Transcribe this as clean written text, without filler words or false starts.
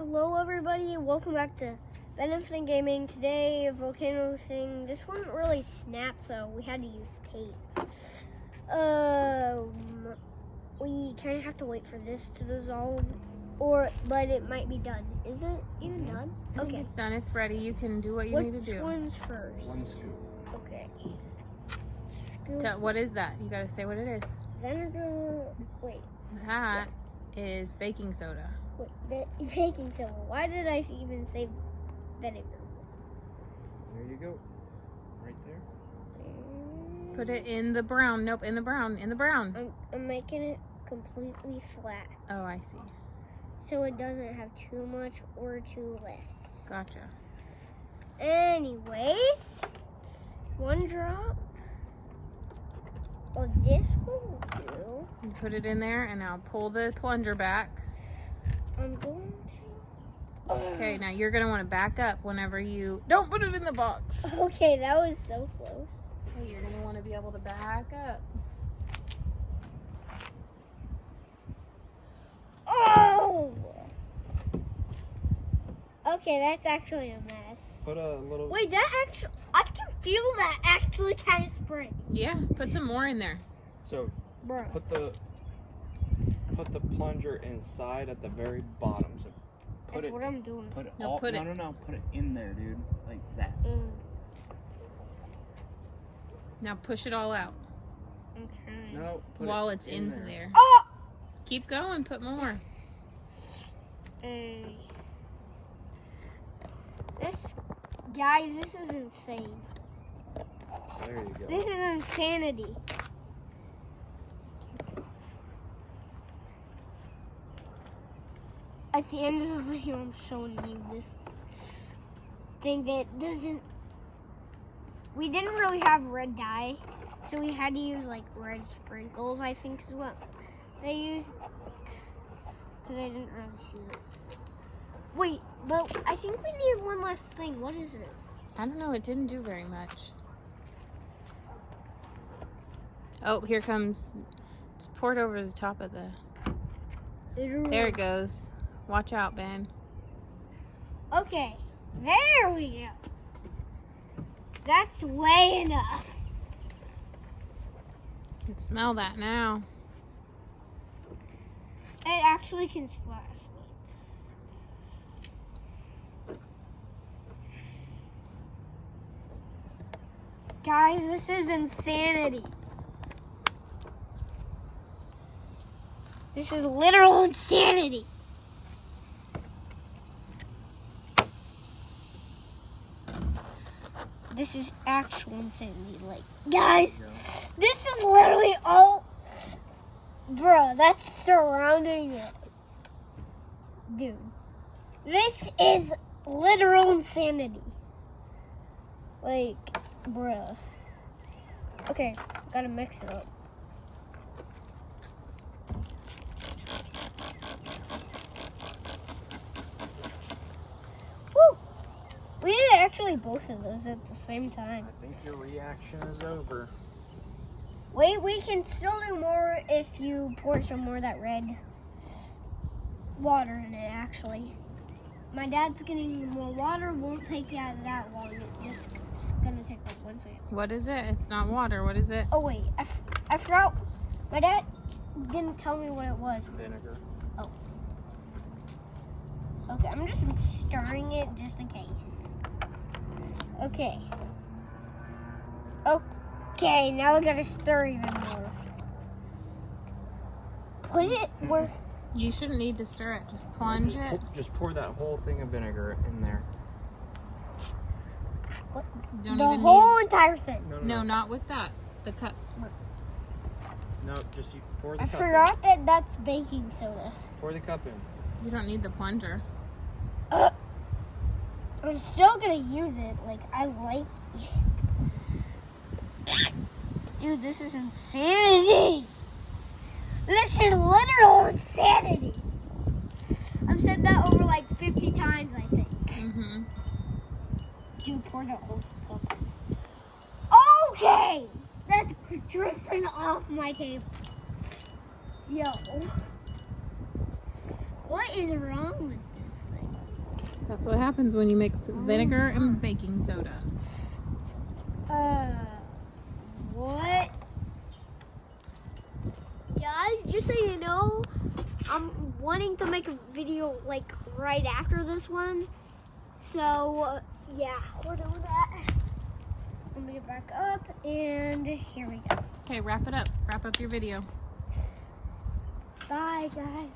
Hello everybody, welcome back to Benefit Gaming. Today, a volcano thing. This one really snapped, so we had to use tape. We kind of have to wait for this to dissolve, but it might be done. Is it even done? I think it's done. It's ready. You can do what you need to do. Which one's first? One scoop. Okay. What is that? You gotta say what it is. Vinegar. Wait. That is baking soda. Wait, baking soda. Why did I even say vinegar? There you go. Right there. Put it in the brown. Nope, in the brown. In the brown. I'm making it completely flat. Oh, I see. So it doesn't have too much or too less. Gotcha. Anyways, one drop of this will do. You put it in there, and I'll pull the plunger back. I'm going to. Okay, now you're gonna want to back up whenever you don't put it in the box. Okay, that was so close. Okay, you're gonna want to be able to back up. Oh! Okay, that's actually a mess. Put a little. Wait, that actually, I can feel that actually kind of spring. Yeah, put some more in there. So Bro. put the plunger inside at the very bottom. So put That's it. what I'm doing. Put it. No, all, put no, it. no, no. Put it in there, dude. Like that. Now push it all out Okay. No. Put while it it's in there. Oh! Keep going. Put more. Guys, this is insane. There you go. This is insanity. At the end of the video, I'm showing you this thing that doesn't. We didn't really have red dye, so we had to use like red sprinkles, I think is what they used. Because I didn't really see it. Wait, but I think we need one last thing. What is it? I don't know. It didn't do very much. Oh, here comes. Just pour it over the top of the. There it goes. Watch out, Ben. Okay, there we go. That's way enough. You can smell that now. It actually can splash. Guys, this is insanity. This is literal insanity. This is actual insanity. Like, guys, this is literally all. Bruh, that's surrounding it. Dude, this is literal insanity. Like, bruh. Okay, gotta mix it up. Woo! We did actually both of those at the same time. I think your reaction is over. Wait, we can still do more if you pour some more of that red water in it, actually. My dad's getting more water. Won't take that long. It's gonna take like 1 second. What is it? It's not water. What is it? Oh wait, I forgot. My dad didn't tell me what it was. Vinegar. Oh. Okay, I'm just stirring it just in case. Okay. Okay, now we gotta stir even more. Put it where. You shouldn't need to stir it. Just plunge it. Just pour that whole thing of vinegar in there. What? You don't The even whole need. entire thing. No, not with that. The cup. No, just you pour the I cup forgot that that's baking soda. in. Pour the cup in. You don't need the plunger. I'm still gonna use it. Like, I like it. Dude, this is insanity. This is literal insanity. I've said that over like 50 times, I think. Mm-hmm. Dude, pour the whole cup. Okay! That's dripping off my table. Yo. What is wrong with this thing? That's what happens when you mix vinegar and baking soda. What? Guys, just so you know, I'm wanting to make a video like right after this one. So, yeah, we're doing that. Let me get back up, and here we go. Okay, wrap it up. Wrap up your video. Bye, guys.